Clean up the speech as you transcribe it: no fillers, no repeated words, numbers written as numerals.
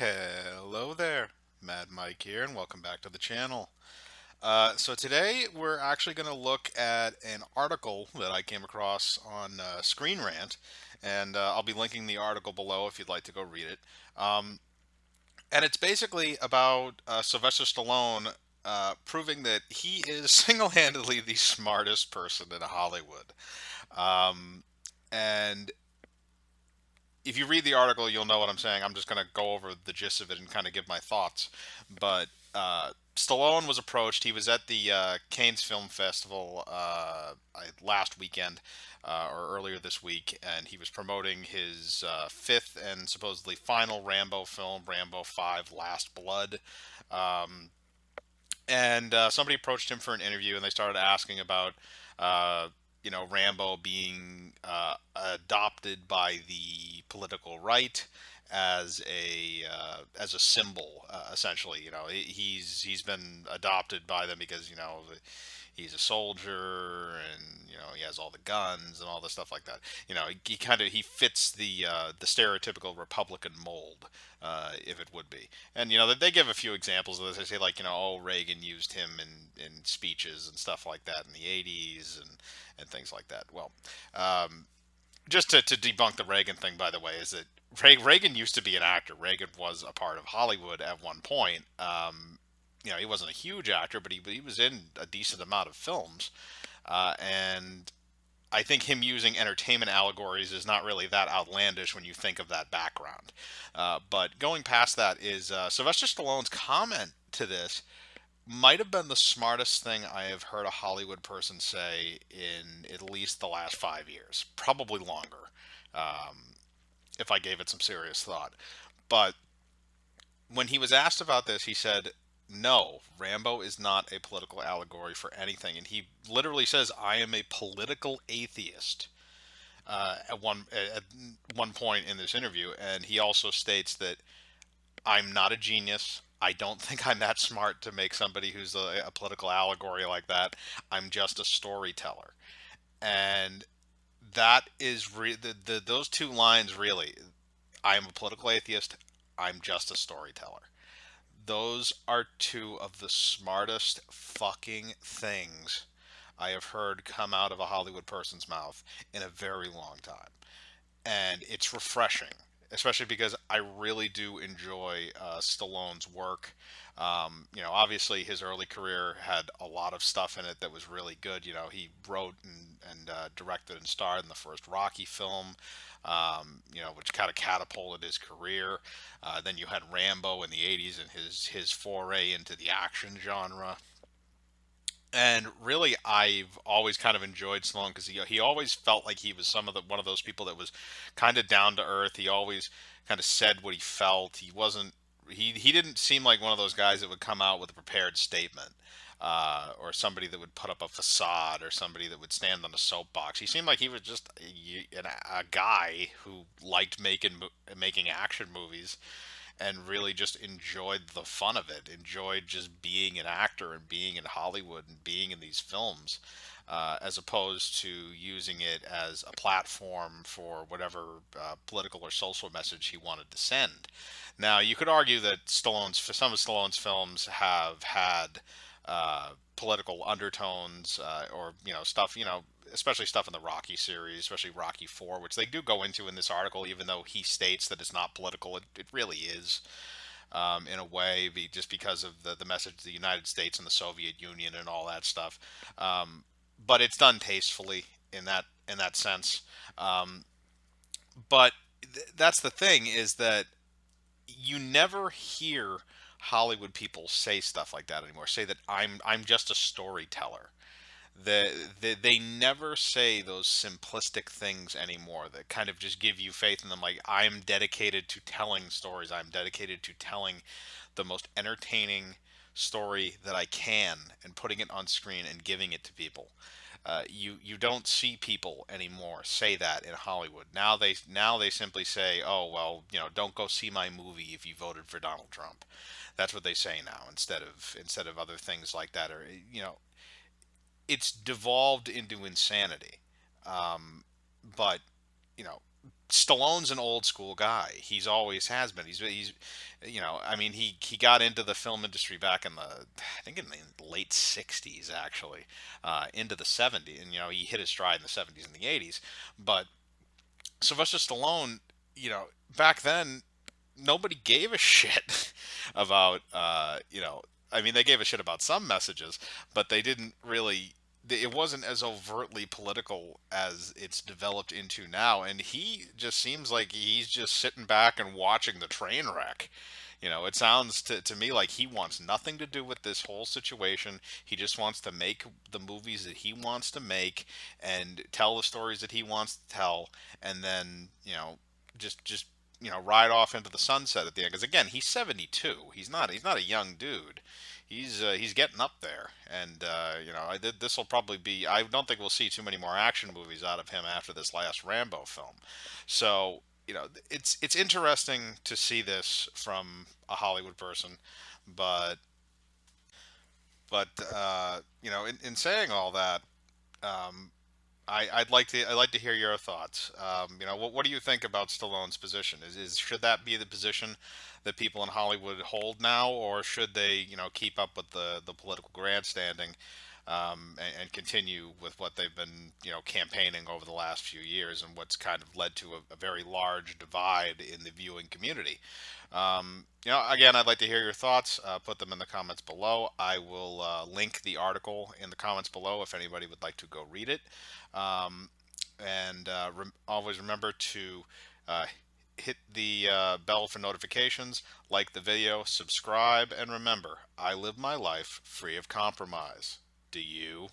Hello there, Mad Mike here, and welcome back to the channel. So today we're actually going to look at an article that I came across on Screen Rant, and I'll be linking the article below if you'd like to go read it. And it's basically about Sylvester Stallone proving that he is single-handedly the smartest person in Hollywood. Um, and if you read the article, you'll know what I'm saying. I'm just going to go over the gist of it and kind of give my thoughts. But Stallone was approached. He was at the Cannes Film Festival last weekend or earlier this week, and he was promoting his fifth and supposedly final Rambo film, Rambo 5: Last Blood. Um, and somebody approached him for an interview, and they started asking about uh, Rambo being adopted by the political right as a symbol, essentially. He's been adopted by them because he's a soldier, and he has all the guns and all the stuff like that. He kind of he fits the stereotypical Republican mold, if it would be. And they give a few examples of this. They say, like, oh, Reagan used him in speeches and stuff like that in the 80s, and things like that. Well, just to debunk the Reagan thing, by the way, is that Reagan used to be an actor. Reagan was a part of Hollywood at one point. He wasn't a huge actor, but he was in a decent amount of films. And I think him using entertainment allegories is not really that outlandish when you think of that background. But going past that is Sylvester Stallone's comment to this might have been the smartest thing I have heard a Hollywood person say in at least the last 5 years, probably longer, if I gave it some serious thought. But when he was asked about this, he said, "No, Rambo is not a political allegory for anything." And he literally says, "I am a political atheist." At one point in this interview, and he also states that I'm not a genius. I don't think I'm that smart to make somebody who's a political allegory like that. I'm just a storyteller. And that is those two lines really. I am a political atheist. I'm just a storyteller. Those are two of the smartest fucking things I have heard come out of a Hollywood person's mouth in a very long time. And it's refreshing, especially because I really do enjoy Stallone's work. Obviously his early career had a lot of stuff in it that was really good. He wrote and directed and starred in the first Rocky film, which kind of catapulted his career. Then you had Rambo in the '80s and his foray into the action genre. And really, I've always kind of enjoyed Stallone because he always felt like he was one of those people that was kind of down to earth. He always kind of said what he felt. He didn't seem like one of those guys that would come out with a prepared statement, or somebody that would put up a facade, or somebody that would stand on a soapbox. He seemed like he was just a guy who liked making action movies and really just enjoyed the fun of it, enjoyed just being an actor and being in Hollywood and being in these films, as opposed to using it as a platform for whatever political or social message he wanted to send. Now, you could argue that some of Stallone's films have had political undertones, or stuff, especially stuff in the Rocky series, especially Rocky 4, which they do go into in this article, even though he states that it's not political. It really is, in a way, just because of the message to the United States and the Soviet Union and all that stuff. But it's done tastefully in that sense. Um, but that's the thing, is that you never hear Hollywood people say stuff like that anymore. Say that I'm just a storyteller. They never say those simplistic things anymore that kind of just give you faith in them. Like, I'm dedicated to telling stories. I'm dedicated to telling the most entertaining story that I can and putting it on screen and giving it to people. You don't see people anymore say that in Hollywood. Now they simply say, "Oh, well, don't go see my movie if you voted for Donald Trump." That's what they say now, instead of other things like that. Or it's devolved into insanity. But you know, Stallone's an old school guy. He's always has been. He's I mean, he got into the film industry back in the, I think in the late '60s actually, into the '70s, and he hit his stride in the '70s and the '80s. But Sylvester Stallone, back then nobody gave a shit about I mean, they gave a shit about some messages, but they didn't really, it wasn't as overtly political as it's developed into now, and he just seems like he's just sitting back and watching the train wreck. It sounds to me like he wants nothing to do with this whole situation. He just wants to make the movies that he wants to make and tell the stories that he wants to tell, and then, just ride off into the sunset at the end. Because again, he's 72. He's not a young dude. He's getting up there, and this will probably be. I don't think we'll see too many more action movies out of him after this last Rambo film. So it's interesting to see this from a Hollywood person, but in saying all that, um, I'd like to hear your thoughts. What do you think about Stallone's position? Should that be the position that people in Hollywood hold now, or should they keep up with the political grandstanding, and continue with what they've been campaigning over the last few years, and what's kind of led to a very large divide in the viewing community? Again, I'd like to hear your thoughts. Put them in the comments below. I will link the article in the comments below if anybody would like to go read it. Um, and always remember to uh, hit the bell for notifications, like the video, subscribe, and remember, I live my life free of compromise. Do you?